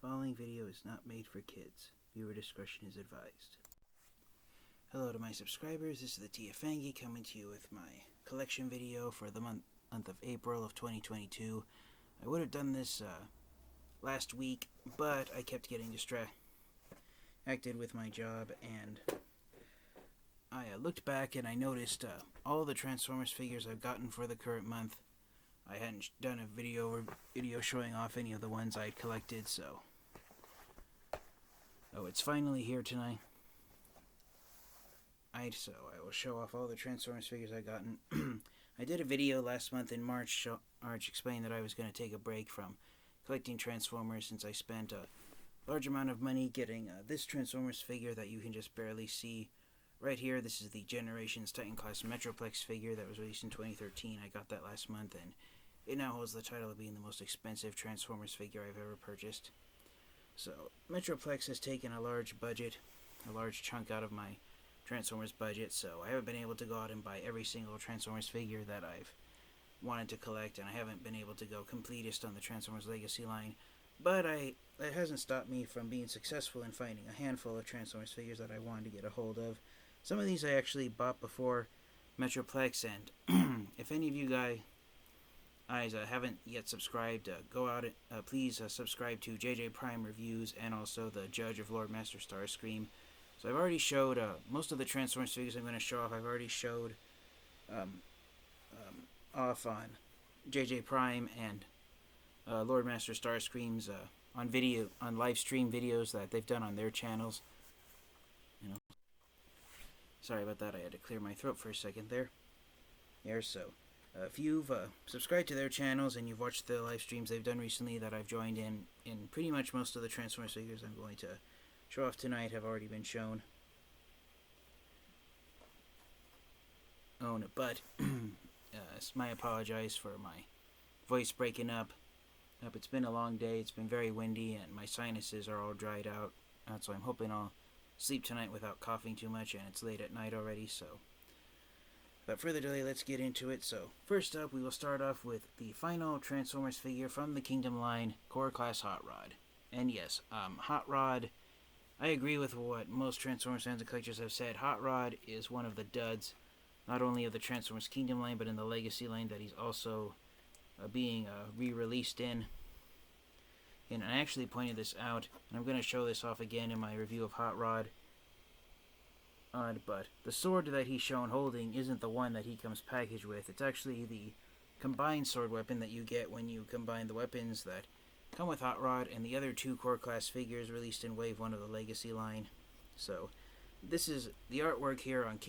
following video is not made for kids. Viewer discretion is advised. Hello to my subscribers, this is the Tiafangi coming to you with my collection video for the month of April of 2022. I would have done this last week, but I kept getting distracted with my job, and I looked back and I noticed all the Transformers figures I've gotten for the current month. I hadn't done a video showing off any of the ones I collected, so it's finally here tonight. So I will show off all the Transformers figures I've gotten. I did a video last month in March explaining that I was going to take a break from collecting Transformers since I spent a large amount of money getting this Transformers figure that you can just barely see right here. This is the Generations Titan Class Metroplex figure that was released in 2013. I got that last month, and it now holds the title of being the most expensive Transformers figure I've ever purchased. So, Metroplex has taken a large chunk out of my Transformers budget, so I haven't been able to go out and buy every single Transformers figure that I've wanted to collect, and I haven't been able to go completist on the Transformers Legacy line, but that hasn't stopped me from being successful in finding a handful of Transformers figures that I wanted to get a hold of. Some of these I actually bought before Metroplex, and if any of you guys haven't yet subscribed, go out and please subscribe to JJ Prime Reviews and also the Judge of Lord Master Starscream. So I've already showed most of the Transformers figures I'm going to show off. I've already showed off on JJ Prime and Lord Master Starscream's on live stream videos that they've done on their channels. Sorry about that. I had to clear my throat for a second there. So. If you've subscribed to their channels and you've watched the live streams they've done recently that I've joined in pretty much most of the Transformers figures I'm going to show off tonight have already been shown. But I apologize for my voice breaking up. It's been a long day, it's been very windy, and my sinuses are all dried out. So I'm hoping I'll sleep tonight without coughing too much, and it's late at night already, so without further delay, let's get into it. So, first up, we will start off with the final Transformers figure from the Kingdom line, Core Class Hot Rod. And yes, Hot Rod, I agree with what most Transformers fans and collectors have said. Hot Rod is one of the duds, not only of the Transformers Kingdom line, but in the Legacy line that he's also being re-released in. And I actually pointed this out, and I'm going to show this off again in my review of Hot Rod. But the sword that he's shown holding isn't the one that he comes packaged with. It's actually the combined sword weapon that you get when you combine the weapons that come with Hot Rod and the other two Core Class figures released in Wave 1 of the Legacy line. So, this is the artwork here on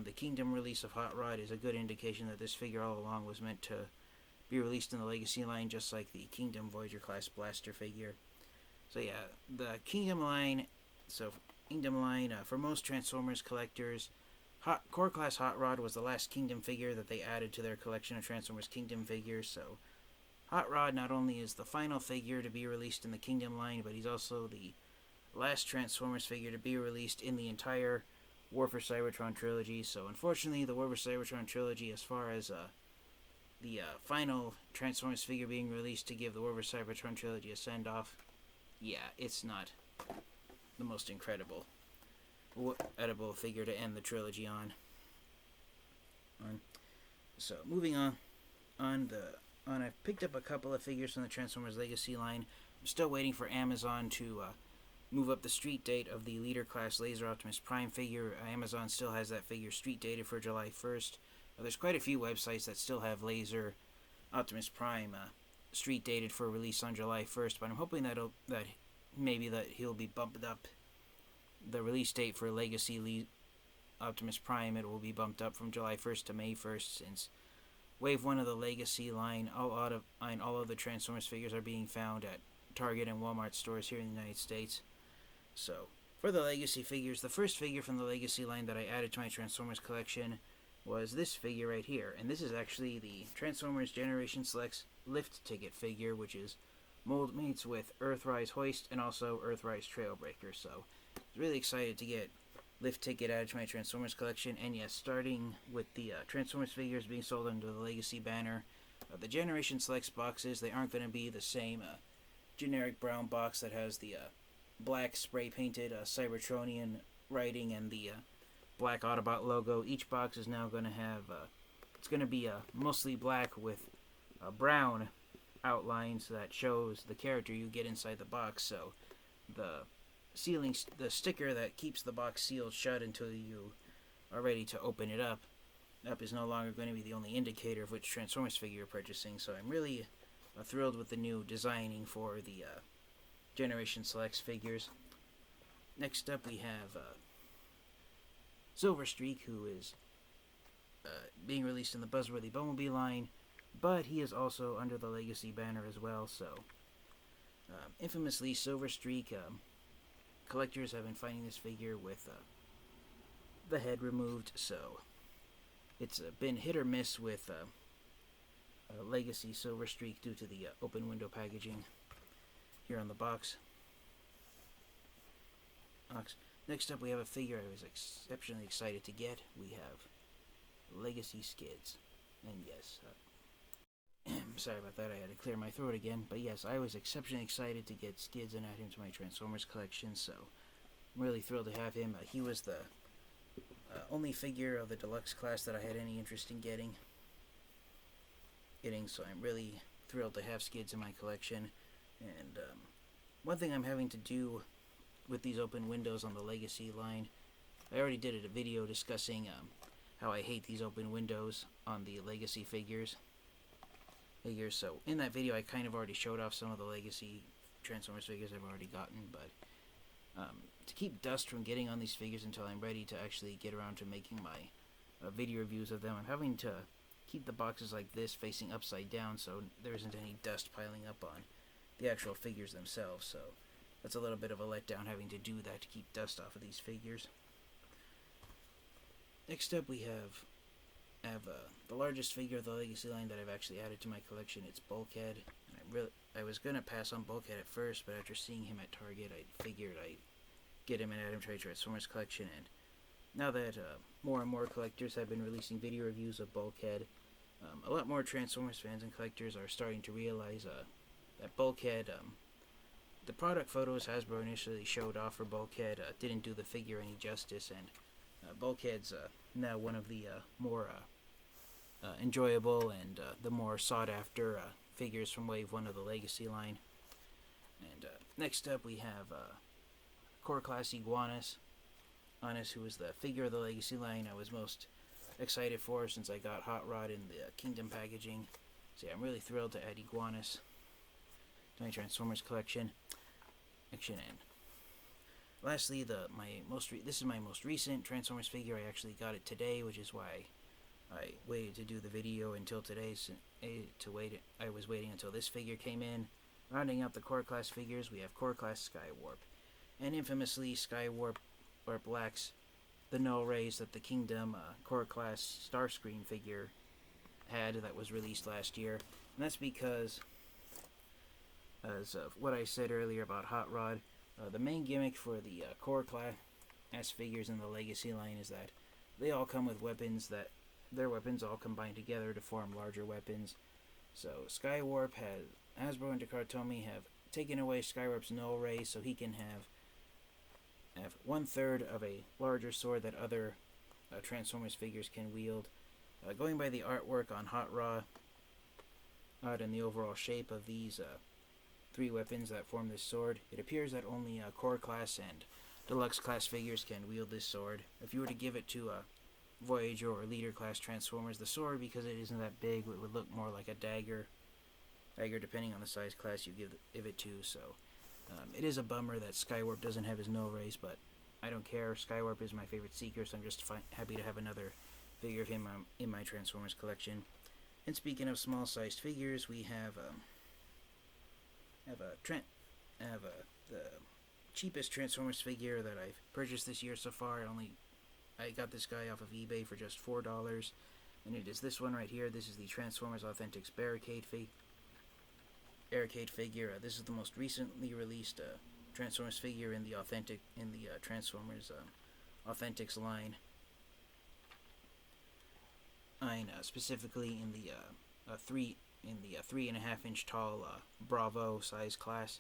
the Kingdom release of Hot Rod is a good indication that this figure all along was meant to be released in the Legacy line, just like the Kingdom Voyager Class Blaster figure. So yeah, the Kingdom line, for most Transformers collectors, Core Class Hot Rod was the last Kingdom figure that they added to their collection of Transformers Kingdom figures. So Hot Rod not only is the final figure to be released in the Kingdom line, but he's also the last Transformers figure to be released in the entire War for Cybertron trilogy. So unfortunately, the War for Cybertron trilogy, as far as the final Transformers figure being released to give the War for Cybertron trilogy a send-off, yeah, it's not the most incredible edible figure to end the trilogy on. So moving on, I've picked up a couple of figures from the Transformers Legacy line. I'm still waiting for Amazon to move up the street date of the Leader Class Laser Optimus Prime figure. Amazon still has that figure street dated for July 1st. There's quite a few websites that still have Laser Optimus Prime street dated for release on July 1st, but I'm hoping that he'll be bumped up. The release date for Legacy Optimus Prime, it will be bumped up from July 1st to May 1st, since Wave 1 of the Legacy line, all of the Transformers figures are being found at Target and Walmart stores here in the United States. So, for the Legacy figures, the first figure from the Legacy line that I added to my Transformers collection was this figure right here, and this is actually the Transformers Generation Selects Lift Ticket figure, which is mold mates with Earthrise Hoist and also Earthrise Trailbreaker. So, I was really excited to get Lift Ticket added to my Transformers collection, and yes, starting with the Transformers figures being sold under the Legacy banner, the Generation Selects boxes, they aren't going to be the same generic brown box that has the black spray painted Cybertronian writing and the black Autobot logo. Each box is now going to have, it's going to be mostly black with brown outlines that shows the character you get inside the box. So the the sticker that keeps the box sealed shut until you are ready to open it up is no longer going to be the only indicator of which Transformers figure you're purchasing. So I'm really thrilled with the new designing for the Generation Selects figures. Next up we have Silver Streak, who is being released in the Buzzworthy Bumblebee line, but he is also under the Legacy banner as well. So infamously, Silver Streak, collectors have been finding this figure with the head removed, so it's been hit or miss with Legacy Silver Streak due to the open window packaging here on the box. Next up, we have a figure I was exceptionally excited to get. We have Legacy Skids. And yes, sorry about that, I had to clear my throat again. But yes, I was exceptionally excited to get Skids and add him to my Transformers collection, so I'm really thrilled to have him. He was the only figure of the deluxe class that I had any interest in getting, so I'm really thrilled to have Skids in my collection. And one thing I'm having to do with these open windows on the Legacy line, I already did a video discussing how I hate these open windows on the Legacy figures. So in that video I kind of already showed off some of the Legacy Transformers figures I've already gotten, but to keep dust from getting on these figures until I'm ready to actually get around to making my video reviews of them, I'm having to keep the boxes like this facing upside down so there isn't any dust piling up on the actual figures themselves. So that's a little bit of a letdown having to do that to keep dust off of these figures. Next up we have the largest figure of the Legacy line that I've actually added to my collection. It's Bulkhead. And I was going to pass on Bulkhead at first, but after seeing him at Target, I figured I'd get him and add him to my Transformers collection. And now that more and more collectors have been releasing video reviews of Bulkhead, a lot more Transformers fans and collectors are starting to realize that Bulkhead, the product photos Hasbro initially showed off for Bulkhead didn't do the figure any justice, and Bulkhead's now one of the more enjoyable and the more sought after figures from Wave 1 of the Legacy line. And next up we have Core Class Iguanus, who is the figure of the Legacy line I was most excited for since I got Hot Rod in the Kingdom packaging. So yeah, I'm really thrilled to add Iguanus to my Transformers collection. And lastly, this is my most recent Transformers figure. I actually got it today, which is why I waited to do the video until today. I was waiting until this figure came in. Rounding out the Core Class figures, we have Core Class Skywarp. And infamously, Skywarp lacks the null rays that the Kingdom Core Class Starscream figure had that was released last year. And that's because, as of what I said earlier about Hot Rod, the main gimmick for the Core Class figures in the Legacy line is that they all come with weapons that their weapons all combine together to form larger weapons. So Skywarp Hasbro and Takara have taken away Skywarp's null ray so he can have 1/3 of a larger sword that other Transformers figures can wield. Going by the artwork on Hot Rod and the overall shape of these three weapons that form this sword, it appears that only Core Class and Deluxe Class figures can wield this sword. If you were to give it to Voyager or Leader Class Transformers, the sword, because it isn't that big, it would look more like a dagger depending on the size class you give it to. So it is a bummer that Skywarp doesn't have his null rays, but I don't care. Skywarp is my favorite Seeker, so I'm just happy to have another figure of him in my Transformers collection. And speaking of small-sized figures, we have the cheapest Transformers figure that I've purchased this year so far. I got this guy off of eBay for just $4, and it is this one right here. This is the Transformers Authentics Barricade figure. This is the most recently released Transformers figure in the Transformers Authentics line. Specifically in the 3.5 inch tall Bravo size class.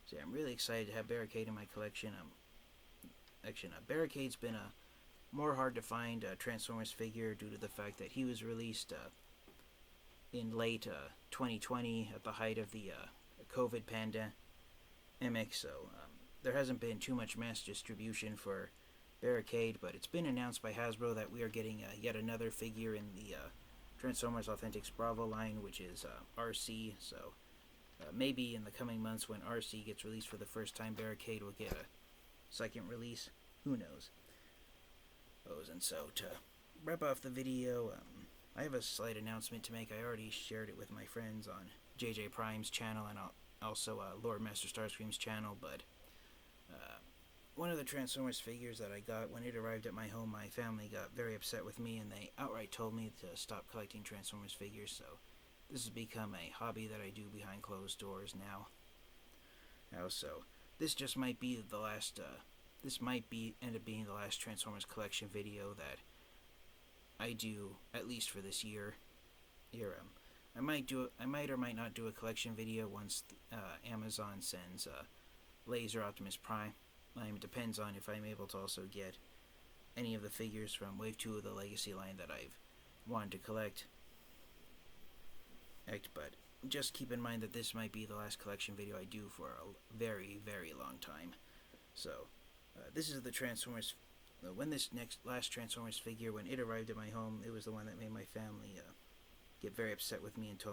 So yeah, I'm really excited to have Barricade in my collection. Barricade's been a more hard to find Transformers figure due to the fact that he was released in late 2020 at the height of the COVID pandemic, so there hasn't been too much mass distribution for Barricade, but it's been announced by Hasbro that we are getting yet another figure in the Transformers Authentics Bravo line, which is RC, so maybe in the coming months when RC gets released for the first time, Barricade will get a second release. Who knows? And so to wrap off the video, I have a slight announcement to make. I already shared it with my friends on JJ Prime's channel and also Lord Master Starscream's channel, but one of the Transformers figures that I got, when it arrived at my home, my family got very upset with me and they outright told me to stop collecting Transformers figures, so this has become a hobby that I do behind closed doors now. So this just might be the last, end up being the last Transformers collection video that I do, at least for this year. I might or might not do a collection video once Amazon sends Laser Optimus Prime. It depends on if I'm able to also get any of the figures from Wave 2 of the Legacy line that I've wanted to collect. But just keep in mind that this might be the last collection video I do for a very, very long time. So, this is the Transformers. When this last Transformers figure, when it arrived at my home, it was the one that made my family get very upset with me and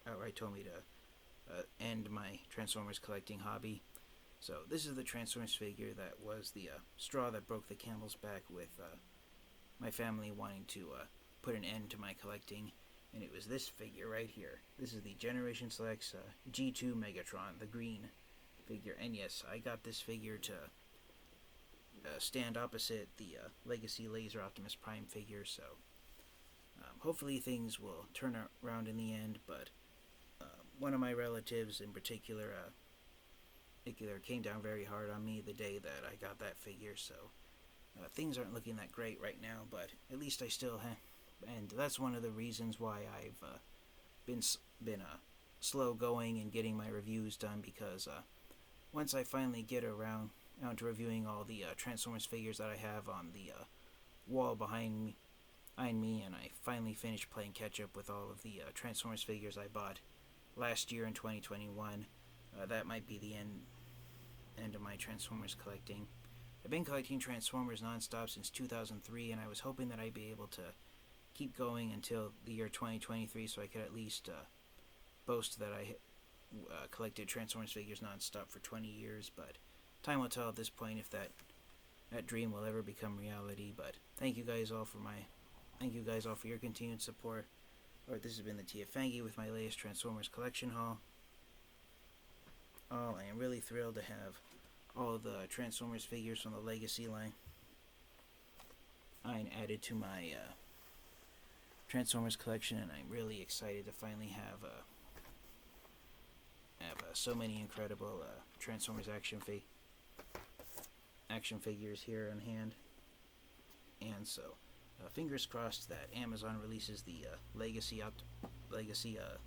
outright told me to end my Transformers collecting hobby. So this is the Transformers figure that was the straw that broke the camel's back with my family wanting to put an end to my collecting, and it was this figure right here. This is the Generation Selects G2 Megatron, the green figure, and yes, I got this figure to stand opposite the Legacy Laser Optimus Prime figure, so hopefully things will turn around in the end, but one of my relatives in particular came down very hard on me the day that I got that figure, so things aren't looking that great right now, but at least I still have, and that's one of the reasons why I've been slow going and getting my reviews done, because once I finally get around to reviewing all the Transformers figures that I have on the wall behind me, and I finally finished playing catch up with all of the Transformers figures I bought last year in 2021, that might be the end of my Transformers collecting. I've been collecting Transformers non-stop since 2003, and I was hoping that I'd be able to keep going until the year 2023, so I could at least boast that I collected Transformers figures non-stop for 20 years, but time will tell at this point if that dream will ever become reality. But thank you guys all for your continued support. This has been the Tia Fangi with my latest Transformers collection haul. I am really thrilled to have all of the Transformers figures from the Legacy line added to my Transformers collection, and I'm really excited to finally have so many incredible Transformers action figures here on hand. And so, fingers crossed that Amazon releases the Legacy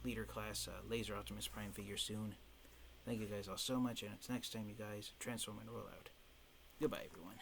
Leader Class Laser Optimus Prime figure soon. Thank you guys all so much, and until next time, you guys, Transform and roll out. Goodbye, everyone.